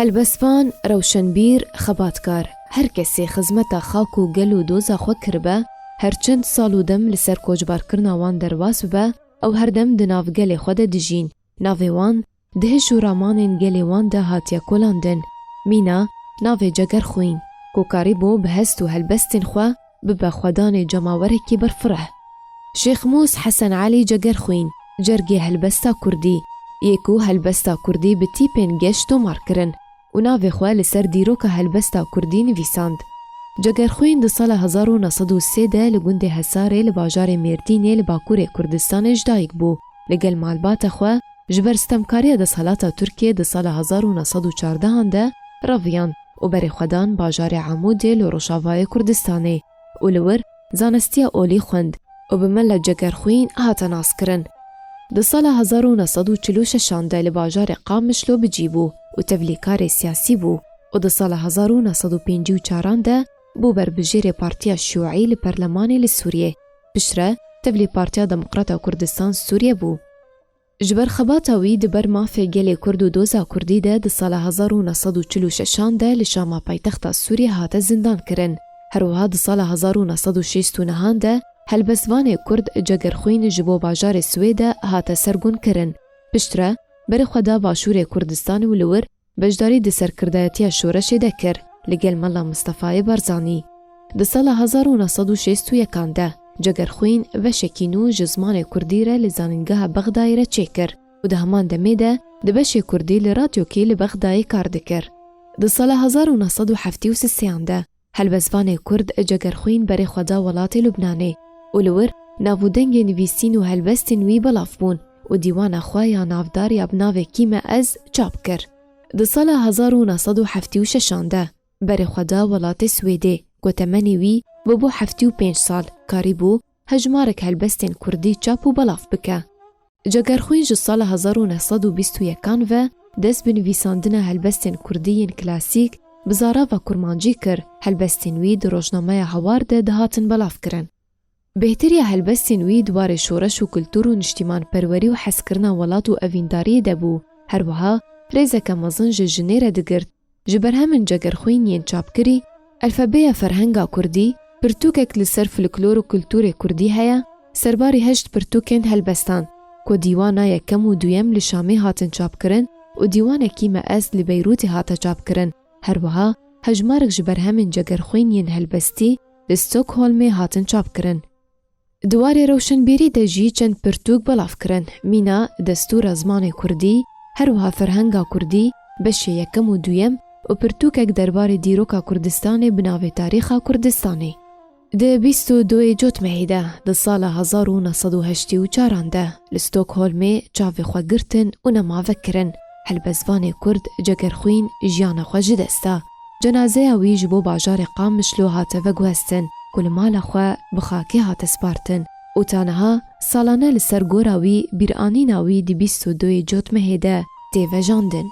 هلبسفان روشنبیر خباتکار هر کسی خزمت خاک و گل و دوزا خو کربه هر چند سال و دم لسر کوجبار کرنا وان درواس به او هر دم دناف گل خود دجین ناوی وان دهش و رامان گل وان ده هاتیا کلاندن مینا ناوی جگر خوین کوکاری بو بهست و هلبستن خو ببا خودان جماوره کی برفره شیخ موس حسن علی جگر خوین جرگی هلبستا کردی یکو هلبستا کردی به تیپین گشت و مارکرن و ناوی خواه لسر دیروکا هلبستا کردی نویساند. جگرخوین ده سال 1903 ده لگونده حساره لباجار میردینه لباکور کردستان اجدایک بو. لگل مالبات خواه جبر ستمکاری ده سالاتا ترکیه ده سال 1914 ده رویان و بری خودان باجار عموده لروشاوای کردستانه و لور زانستیا اولی خوند و بمل جگرخوین هاتا ناس کرن. ده سال 1946 ده لباجار قامشلو بجیبو و تبلیکار سیاسی بو و ده سال 1954 ده بو بربجیر پارتیا شیوعی لپرلمانی لسوریه بشره تبلی پارتیا دموکراتا کردستان سوریه بو. جبر خباتاوی ده بر مافی گلی کرد و دوزا کردی ده سال 1946 ده لشاما پایتخت سوریه هات زندان کرن. هروها ده سال 1969 ده هلبسوان کرد جگرخوین جبو باجار سویده هات سرگون کرن. پشتره بر خدا باشور کردستان و لور بجداری ده سرکردایتی شورش دکر لگل ملا مصطفی برزانی. ده سال 1961 ده جگرخوین و شکینو جزمان کردی را لزانینگاه بغدای را چکر و ده همان دمه ده بش کردی لرادیو کی لبغدای کار دکر. ده سال 1973 ده هلبسوان کرد جگرخوین بر خدا ولات لبنانه و لور ناودنگ نویسین و هلبستین وی بلاف بون و دیوان خوایا نافدار یا بناوه کیم از چاپ کر. ده سال 1976 ده بر خدا ولات سویده گوتمنی وی ببو 75 سال کاری بو هجمارک هلبستین کردی چاپ و بلاف بکه. جگرخوین جو سال 1921 و دست بنویساندن هلبستین کردیین کلاسیک بزارا و کرمانجی کر هلبستین وی در روزنامه هوار ده دهاتن بلاف کرن. بهتری هلبستین وی دوار شورش و کلتور و نشتیمان پروری و حس کرنا ولات و اوینداری دبو. هر وها ریزک مزن جنیر دگرد جبر همین جگرخوین ین چاپ کری الفبای فرهنگا کردی پرتوکک لسر فلکلور و کلتور کردی هیا سرباری هشت پرتوکن هلبستان کو دیوانا یکم و دویم لشامی هاتن چاپ کرن و دیوان کیم از لبیروت هاتا چاپ کرن. هر وها هجمارک جبر همین جگرخوین ین هلبستی لستوکهولمی هاتن چاپ کرن. دوار روشنبیری ده جی چند پرتوک بلاف کرن. مینا دستور زمان کردی هر وها فرهنگا کردی بشه یکم و دویم و پرتوکک دربار دیروکا کردستان بناوی تاریخا کردستانی. ده 22 جوت مهیده ده سال 1984 ده لستوکهولمی چاوی خواه گرتن و نماوه کرن. هلبسوان کرد جگرخوین جیان خواه جدستا. جنازه اوی جبو باجار قامشلو هاته و گوستن کل مال خواه بخاکی هاته سپارتن و تانها سالانه لسر گوراوی بیرانی ناوی دی 22 جوت مهیده تیوه جاندن.